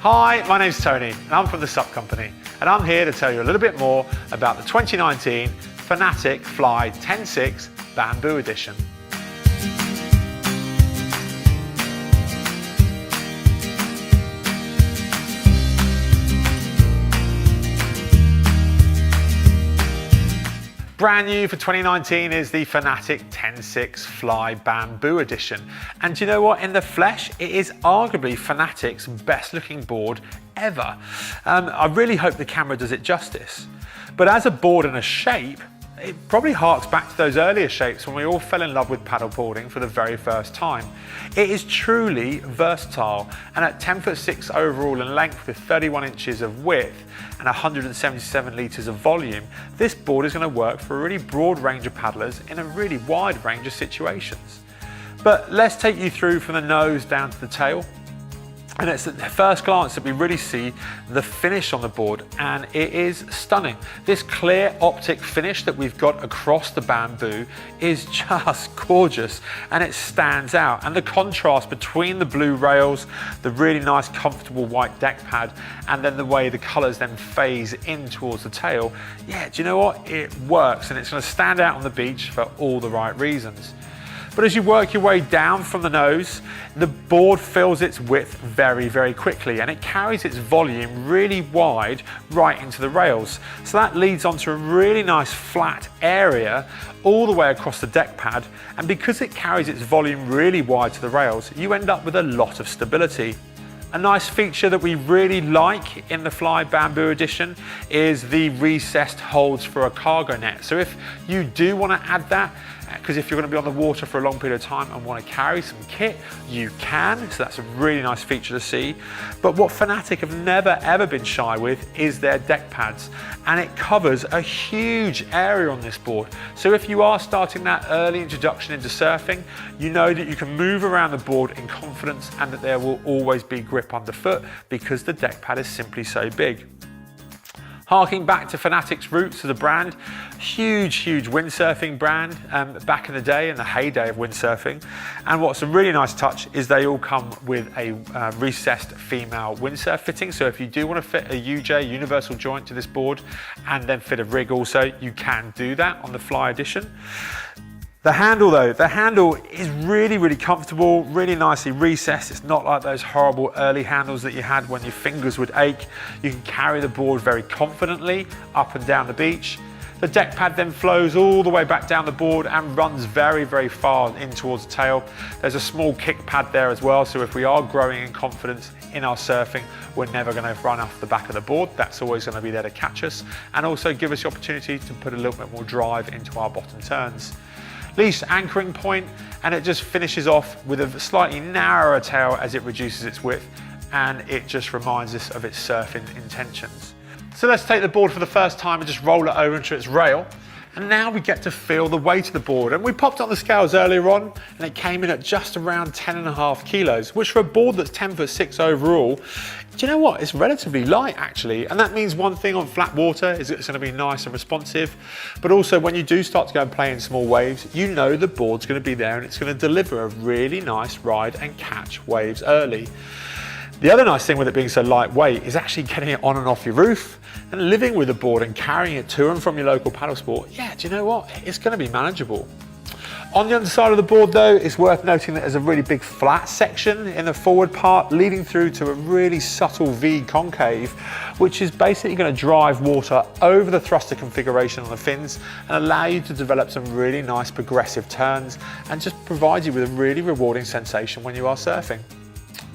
Hi, my name's Tony and I'm from the Sup Company, and I'm here to tell you a little bit more about the 2019 Fanatic Fly 10.6 Bamboo Edition. Brand new for 2019 is the Fanatic 10.6 Fly Bamboo Edition. And do you know what? In the flesh, it is arguably Fanatic's best looking board ever. I really hope the camera does it justice. But as a board and a shape, it probably harks back to those earlier shapes when we all fell in love with paddleboarding for the very first time. It is truly versatile, and at 10'6" overall in length with 31 inches of width and 177 litres of volume, this board is going to work for a really broad range of paddlers in a really wide range of situations. But let's take you through from the nose down to the tail. And it's at first glance that we really see the finish on the board, and it is stunning. This clear optic finish that we've got across the bamboo is just gorgeous, and it stands out. And the contrast between the blue rails, the really nice comfortable white deck pad, and then the way the colours then phase in towards the tail, yeah, do you know what? It works, and it's going to stand out on the beach for all the right reasons. But as you work your way down from the nose, the board fills its width very, very quickly, and it carries its volume really wide right into the rails. So that leads onto a really nice flat area all the way across the deck pad, and because it carries its volume really wide to the rails, you end up with a lot of stability. A nice feature that we really like in the Fly Bamboo Edition is the recessed holds for a cargo net. So if you do want to add that, because if you're going to be on the water for a long period of time and want to carry some kit, you can. So that's a really nice feature to see. But what Fanatic have never ever been shy with is their deck pads, and it covers a huge area on this board. So if you are starting that early introduction into surfing, you know that you can move around the board in confidence and that there will always be grip underfoot because the deck pad is simply so big. Harking back to Fanatic's roots as a brand, huge windsurfing brand back in the day, in the heyday of windsurfing. And what's a really nice touch is they all come with a recessed female windsurf fitting. So if you do want to fit a UJ, universal joint, to this board and then fit a rig also, you can do that on the Fly Edition. The handle though, the handle is really comfortable, really nicely recessed. It's not like those horrible early handles that you had when your fingers would ache. You can carry the board very confidently up and down the beach. The deck pad then flows all the way back down the board and runs very far in towards the tail. There's a small kick pad there as well, so if we are growing in confidence in our surfing, we're never going to run off the back of the board. That's always going to be there to catch us and also give us the opportunity to put a little bit more drive into our bottom turns. Leash anchoring point, and it just finishes off with a slightly narrower tail as it reduces its width, and it just reminds us of its surfing intentions. So let's take the board for the first time and just roll it over into its rail. And now we get to feel the weight of the board. And we popped on the scales earlier on, and it came in at just around 10.5 kilos, which for a board that's 10'6" overall, do you know what? It's relatively light actually. And that means one thing on flat water is it's going to be nice and responsive. But also when you do start to go and play in small waves, you know the board's going to be there and it's going to deliver a really nice ride and catch waves early. The other nice thing with it being so lightweight is actually getting it on and off your roof and living with the board and carrying it to and from your local paddle sport. Yeah, do you know what? It's going to be manageable. On the underside of the board though, it's worth noting that there's a really big flat section in the forward part leading through to a really subtle V concave, which is basically going to drive water over the thruster configuration on the fins and allow you to develop some really nice progressive turns and just provide you with a really rewarding sensation when you are surfing.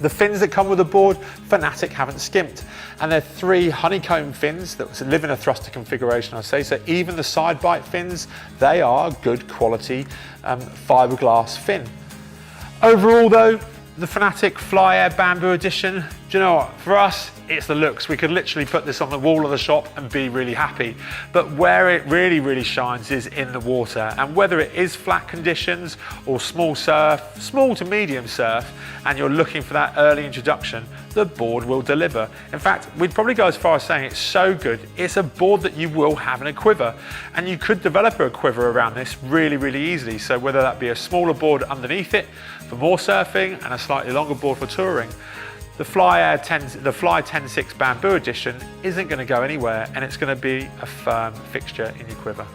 The fins that come with the board, Fanatic haven't skimped, and they're 3 honeycomb fins that live in a thruster configuration, I say. So even the side bite fins, they are good quality fiberglass fin. Overall though, the Fanatic Fly Bamboo Edition, do you know what? For us, it's the looks. We could literally put this on the wall of the shop and be really happy. But where it really shines is in the water. And whether it is flat conditions or small surf, small to medium surf, and you're looking for that early introduction, the board will deliver. In fact, we'd probably go as far as saying it's so good, it's a board that you will have in a quiver. And you could develop a quiver around this really easily. So whether that be a smaller board underneath it for more surfing and a slightly longer board for touring, the Fly 10.6 Bamboo Edition isn't going to go anywhere, and it's going to be a firm fixture in your quiver.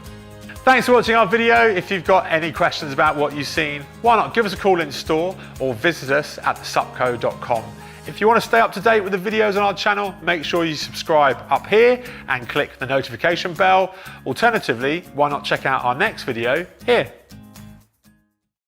Thanks for watching our video. If you've got any questions about what you've seen, why not give us a call in store or visit us at thesupco.com. If you want to stay up to date with the videos on our channel, make sure you subscribe up here and click the notification bell. Alternatively, why not check out our next video here.